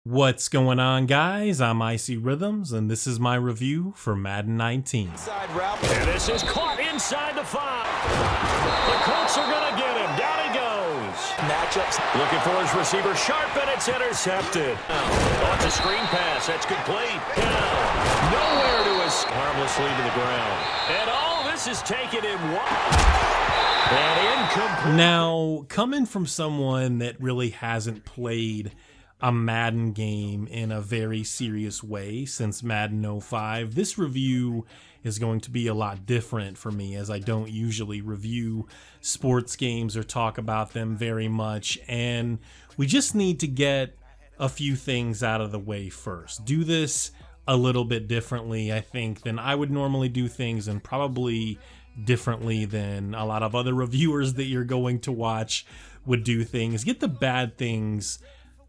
What's going on, guys? I'm Icy Rhythms, and this is my review for Madden 19. And this is caught inside the 5. The Colts are going to get him. Down he goes. Matchups. Looking for his receiver sharp, and it's intercepted. Oh, it's a screen pass. That's complete. Down. Nowhere to his harmlessly to the ground. And all this is taken in one. And incomplete. Now, coming from someone that really hasn't played a Madden game in a very serious way since Madden 05, this review is going to be a lot different for me, as I don't usually review sports games or talk about them very much, and we just need to get a few things out of the way first. Do this a little bit differently, I think, than I would normally do things, and probably differently than a lot of other reviewers that you're going to watch would do things. Get the bad things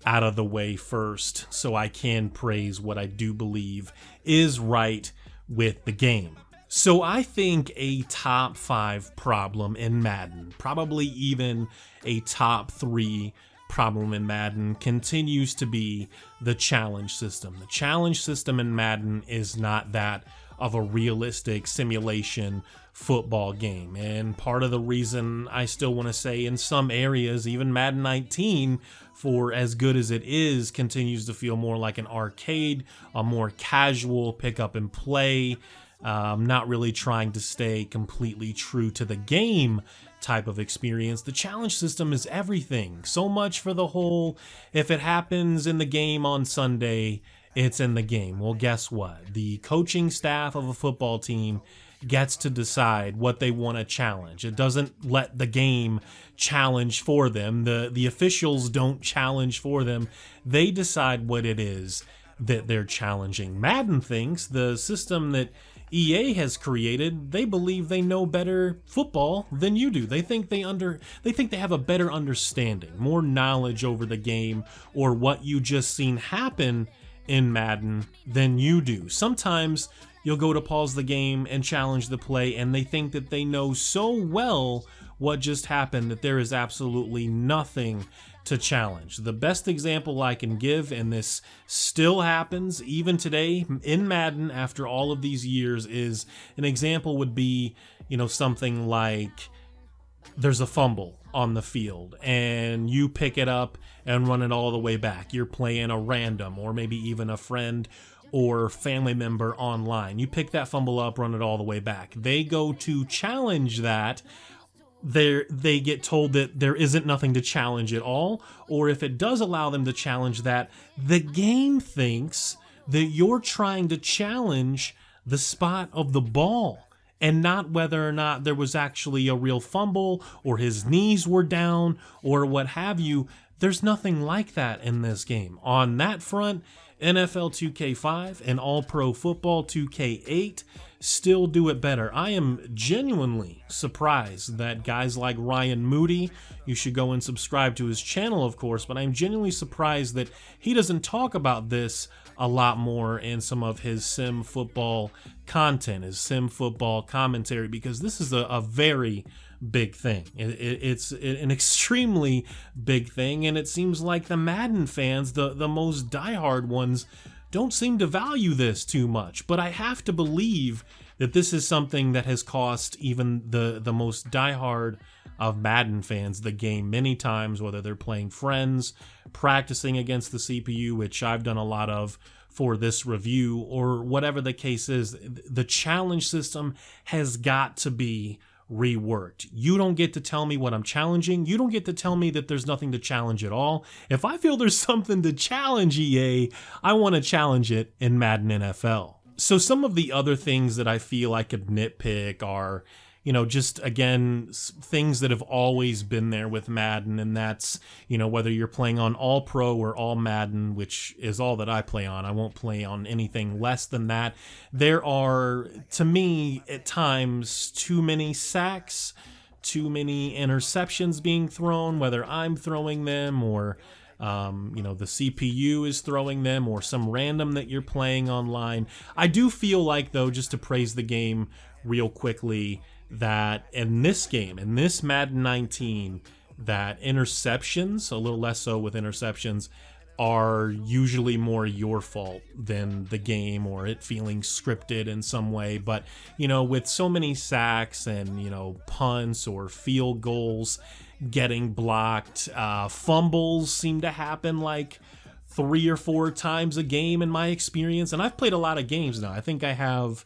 out of the way first so I can praise what I do believe is right with the game. So I think a top 5 problem in Madden, probably even a top 3 problem in Madden, continues to be the challenge system. The challenge system in Madden is not that of a realistic simulation football game, and part of the reason I still want to say in some areas, even Madden 19, for as good as it is, continues to feel more like an arcade, a more casual pick up and play, not really trying to stay completely true to the game type of experience. The challenge system is everything. So much for the whole, if it happens in the game on Sunday, it's in the game. Well, guess what? The coaching staff of a football team gets to decide what they want to challenge. It doesn't let the game challenge for them. The officials don't challenge for them. They decide what it is that they're challenging. Madden thinks the system that EA has created, they believe they know better football than you do. They think they have a better understanding, more knowledge over the game or what you just seen happen in Madden than you do. Sometimes you'll go to pause the game and challenge the play, and they think that they know so well what just happened that there is absolutely nothing to challenge. The best example I can give, and this still happens even today in Madden after all of these years, is an example would be, something like there's a fumble on the field and you pick it up and run it all the way back. You're playing a random or maybe even a friend or family member online. You pick that fumble up, run it all the way back. They go to challenge that. They get told that there isn't nothing to challenge at all, or if it does allow them to challenge that, the game thinks that you're trying to challenge the spot of the ball and not whether or not there was actually a real fumble or his knees were down or what have you. There's nothing like that in this game. On that front, NFL 2K5 and All-Pro Football 2K8 still do it better. I am genuinely surprised that guys like Ryan Moody, you should go and subscribe to his channel, of course, but I'm genuinely surprised that he doesn't talk about this a lot more in some of his sim football content, his sim football commentary, because this is a very big thing. It's an extremely big thing, and it seems like the Madden fans, the most diehard ones, don't seem to value this too much. But I have to believe that this is something that has cost even the most diehard of Madden fans the game many times, whether they're playing friends, practicing against the CPU, which I've done a lot of for this review, or whatever the case is. The challenge system has got to be reworked. You don't get to tell me what I'm challenging. You don't get to tell me that there's nothing to challenge at all. If I feel there's something to challenge EA, I want to challenge it in Madden NFL. So some of the other things that I feel I could nitpick are, just again, things that have always been there with Madden, and that's, whether you're playing on All Pro or All Madden, which is all that I play on. I won't play on anything less than that. There are, to me, at times, too many sacks, too many interceptions being thrown, whether I'm throwing them or the CPU is throwing them or some random that you're playing online. I do feel like, though, just to praise the game real quickly, that in this game, in this Madden 19, that interceptions, a little less so with interceptions, are usually more your fault than the game or it feeling scripted in some way. But, with so many sacks and, punts or field goals getting blocked, fumbles seem to happen like 3 or 4 times a game in my experience. And I've played a lot of games now. I think I have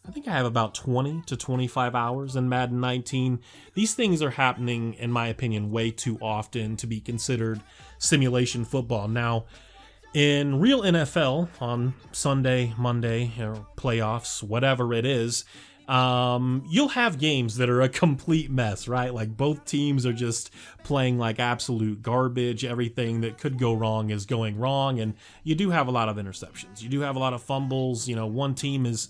about 20 to 25 hours in Madden 19. These things are happening, in my opinion, way too often to be considered simulation football. Now, in real NFL on Sunday, Monday, or playoffs, whatever it is, you'll have games that are a complete mess, right? Like both teams are just playing like absolute garbage. Everything that could go wrong is going wrong. And you do have a lot of interceptions. You do have a lot of fumbles. One team is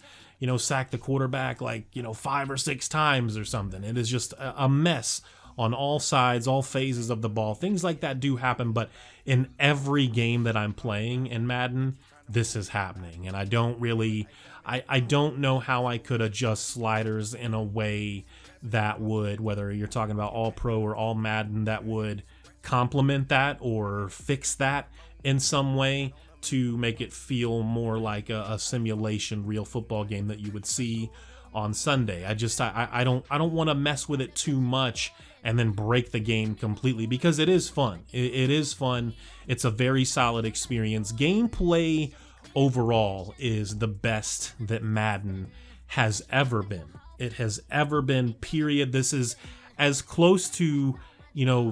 sacked the quarterback like, 5 or 6 times or something. It is just a mess on all sides, all phases of the ball. Things like that do happen, but in every game that I'm playing in Madden, this is happening. And I don't know how I could adjust sliders in a way that would, whether you're talking about all pro or all Madden, that would complement that or fix that in some way to make it feel more like a simulation real football game that you would see on Sunday. I don't want to mess with it too much and then break the game completely, because it is fun. It is fun. It's a very solid experience. Gameplay overall is the best that Madden has ever been. It has ever been, period. This is as close to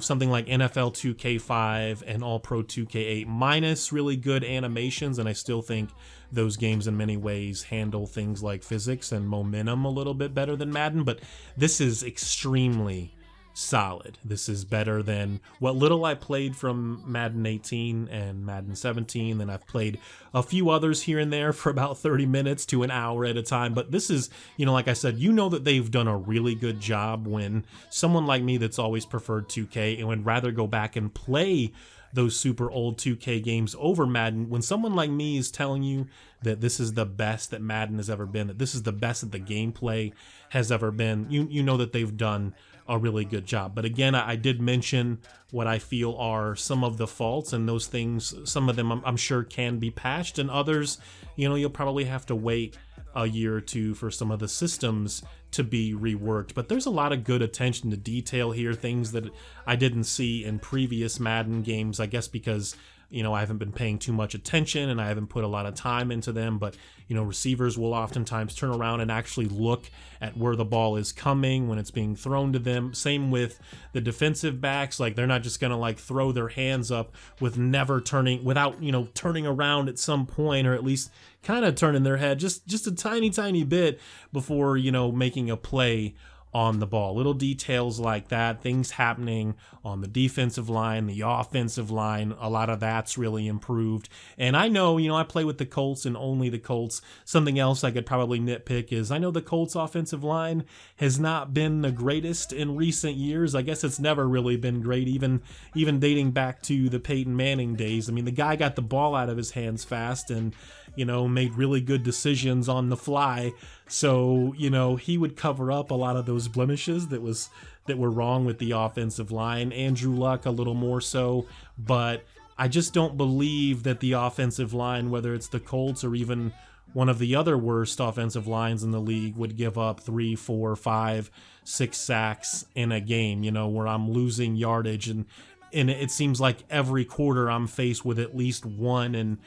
something like NFL 2K5 and All-Pro 2K8 minus really good animations, and I still think those games in many ways handle things like physics and momentum a little bit better than Madden, but this is extremely solid. This is better than what little I played from Madden 18 and Madden 17, and I've played a few others here and there for about 30 minutes to an hour at a time. But this is, like I said, that they've done a really good job when someone like me that's always preferred 2K and would rather go back and play those super old 2K games over Madden, when someone like me is telling you that this is the best that Madden has ever been, that this is the best that the gameplay has ever been, you know that they've done a really good job. But again, I did mention what I feel are some of the faults, and those things, some of them I'm sure can be patched, and others, you'll probably have to wait a year or two for some of the systems to be reworked. But there's a lot of good attention to detail here, things that I didn't see in previous Madden games, I guess because I haven't been paying too much attention and I haven't put a lot of time into them. But receivers will oftentimes turn around and actually look at where the ball is coming when it's being thrown to them. Same with the defensive backs. Like, they're not just going to like throw their hands up without turning around at some point, or at least kind of turning their head just a tiny bit before making a play on the ball. Little details like that, things happening on the defensive line, the offensive line, a lot of that's really improved. And I know, I play with the Colts and only the Colts. Something else I could probably nitpick is I know the Colts offensive line has not been the greatest in recent years. I guess it's never really been great, even dating back to the Peyton Manning days. I mean, the guy got the ball out of his hands fast and, made really good decisions on the fly. So, he would cover up a lot of those blemishes that were wrong with the offensive line. Andrew Luck a little more so, but I just don't believe that the offensive line, whether it's the Colts or even one of the other worst offensive lines in the league, would give up 3, 4, 5, 6 sacks in a game, where I'm losing yardage, and it seems like every quarter I'm faced with at least one and,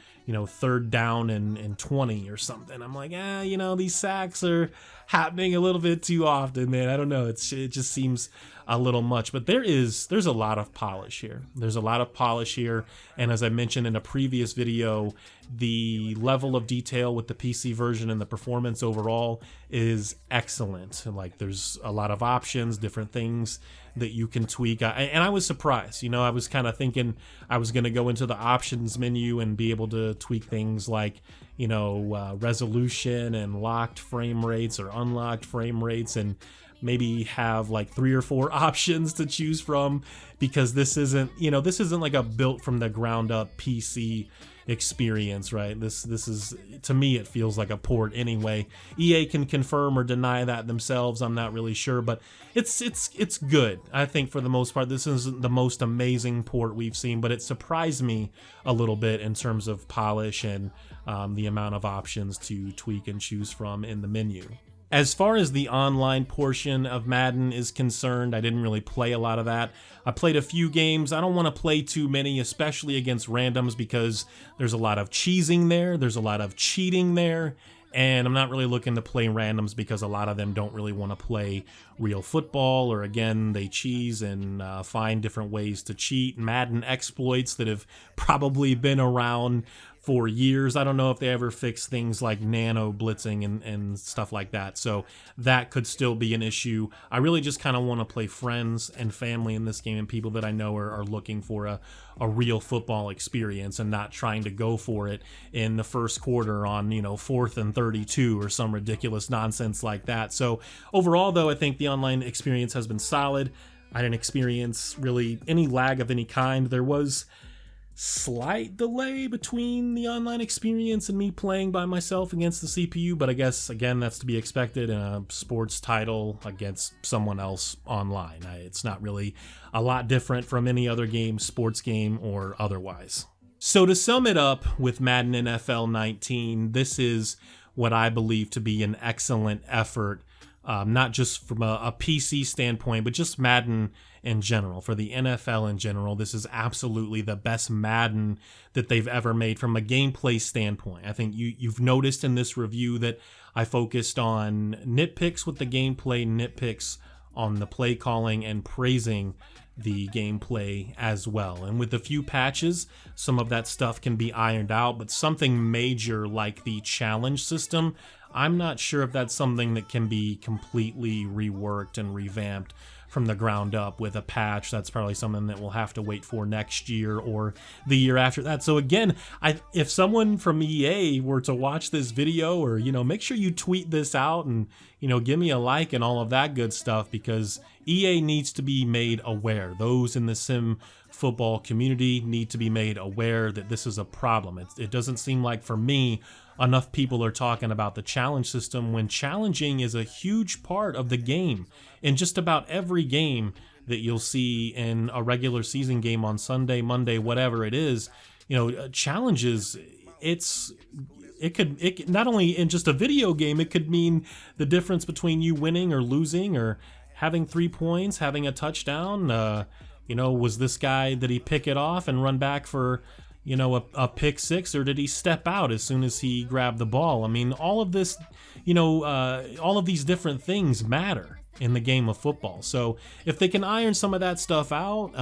third down and 20 or something. I'm like, these sacks are happening a little bit too often, man. I don't know. It just seems a little much, but there's a lot of polish here. There's a lot of polish here. And as I mentioned in a previous video, the level of detail with the PC version and the performance overall is excellent. Like, there's a lot of options, different things that you can tweak. And I was surprised. I was kind of thinking I was going to go into the options menu and be able to tweak things like, resolution and locked frame rates or unlocked frame rates, and maybe have like 3 or 4 options to choose from, because this isn't like a built from the ground up PC experience, right? This is, to me, it feels like a port anyway. EA can confirm or deny that themselves. I'm not really sure, but it's good. I think for the most part, this isn't the most amazing port we've seen, but it surprised me a little bit in terms of polish and the amount of options to tweak and choose from in the menu. As far as the online portion of Madden is concerned, I didn't really play a lot of that. I played a few games. I don't want to play too many, especially against randoms, because there's a lot of cheesing there, there's a lot of cheating there, and I'm not really looking to play randoms because a lot of them don't really want to play real football, or again, they cheese and find different ways to cheat. Madden exploits that have probably been around for years. I don't know if they ever fix things like nano blitzing and stuff like that, so that could still be an issue. I really just kind of want to play friends and family in this game, and people that I know are looking for a real football experience and not trying to go for it in the first quarter on 4th and 32 or some ridiculous nonsense like that. So overall, though, I think the online experience has been solid. I didn't experience really any lag of any kind. There was slight delay between the online experience and me playing by myself against the CPU, but I guess, again, that's to be expected in a sports title against someone else online. It's not really a lot different from any other game, sports game or otherwise. So to sum it up with Madden NFL 19, this is what I believe to be an excellent effort, not just from a PC standpoint, but just Madden in general. For the NFL in general, this is absolutely the best Madden that they've ever made from a gameplay standpoint. I think you've noticed in this review that I focused on nitpicks with the gameplay, nitpicks on the play calling, and praising the gameplay as well. And with a few patches, some of that stuff can be ironed out, but something major like the challenge system, I'm not sure if that's something that can be completely reworked and revamped from the ground up with a patch. That's probably something that we'll have to wait for next year or the year after that. So again, if someone from EA were to watch this video, or make sure you tweet this out and give me a like and all of that good stuff, because EA needs to be made aware. Those in the sim football community need to be made aware that this is a problem. It doesn't seem like, for me, enough people are talking about the challenge system, when challenging is a huge part of the game. In just about every game that you'll see in a regular season game on Sunday, Monday, whatever it is, challenges, it could not only in just a video game, it could mean the difference between you winning or losing, or having 3 points, having a touchdown. Was this guy, did he pick it off and run back for a pick six, or did he step out as soon as he grabbed the ball? I mean, all of this, all of these different things matter in the game of football. So if they can iron some of that stuff out,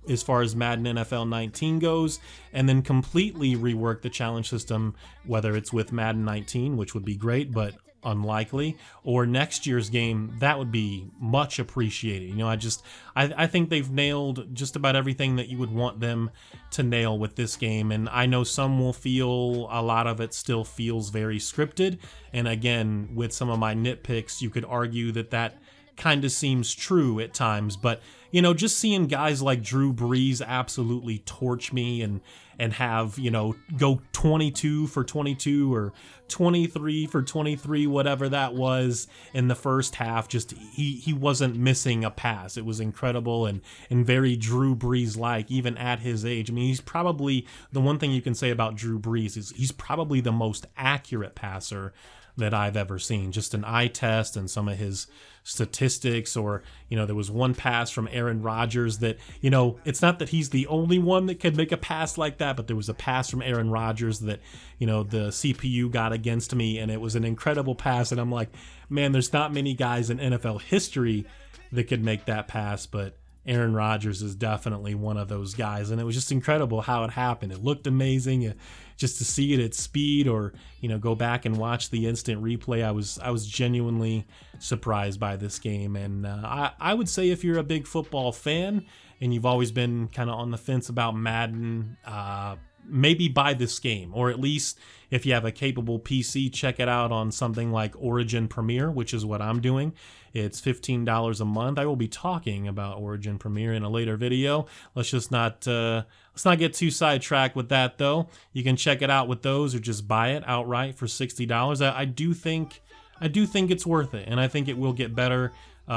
as far as Madden NFL 19 goes, and then completely rework the challenge system, whether it's with Madden 19, which would be great, but unlikely, or next year's game, that would be much appreciated. I think they've nailed just about everything that you would want them to nail with this game, and I know some will feel a lot of it still feels very scripted, and again, with some of my nitpicks, you could argue that kind of seems true at times, but just seeing guys like Drew Brees absolutely torch me and have, go 22 for 22 or 23 for 23, whatever that was in the first half. Just he wasn't missing a pass. It was incredible and very Drew Brees-like, even at his age. I mean, he's probably, the one thing you can say about Drew Brees is he's probably the most accurate passer that I've ever seen. Just an eye test and some of his statistics, or there was one pass from Aaron Rodgers that, it's not that he's the only one that could make a pass like that, but there was a pass from Aaron Rodgers that the CPU got against me, and it was an incredible pass, and I'm like, man, there's not many guys in NFL history that could make that pass, but Aaron Rodgers is definitely one of those guys, and it was just incredible how it happened. It looked amazing. Just to see it at speed, or go back and watch the instant replay, I was genuinely surprised by this game. And I would say, if you're a big football fan and you've always been kind of on the fence about Madden, maybe buy this game, or at least if you have a capable PC, check it out on something like Origin Premier, which is what I'm doing. It's $15 a month. I will be talking about Origin Premier in a later video. Let's not get too sidetracked with that, though. You can check it out with those, or just buy it outright for $60. I do think it's worth it, and I think it will get better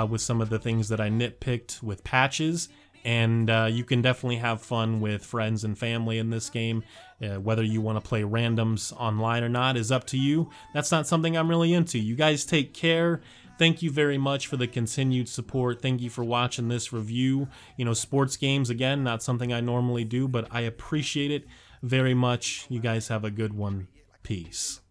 with some of the things that I nitpicked with patches. And you can definitely have fun with friends and family in this game. Whether you want to play randoms online or not is up to you. That's not something I'm really into. You guys take care. Thank you very much for the continued support. Thank you for watching this review. You know, sports games, again, not something I normally do, but I appreciate it very much. You guys have a good one. Peace.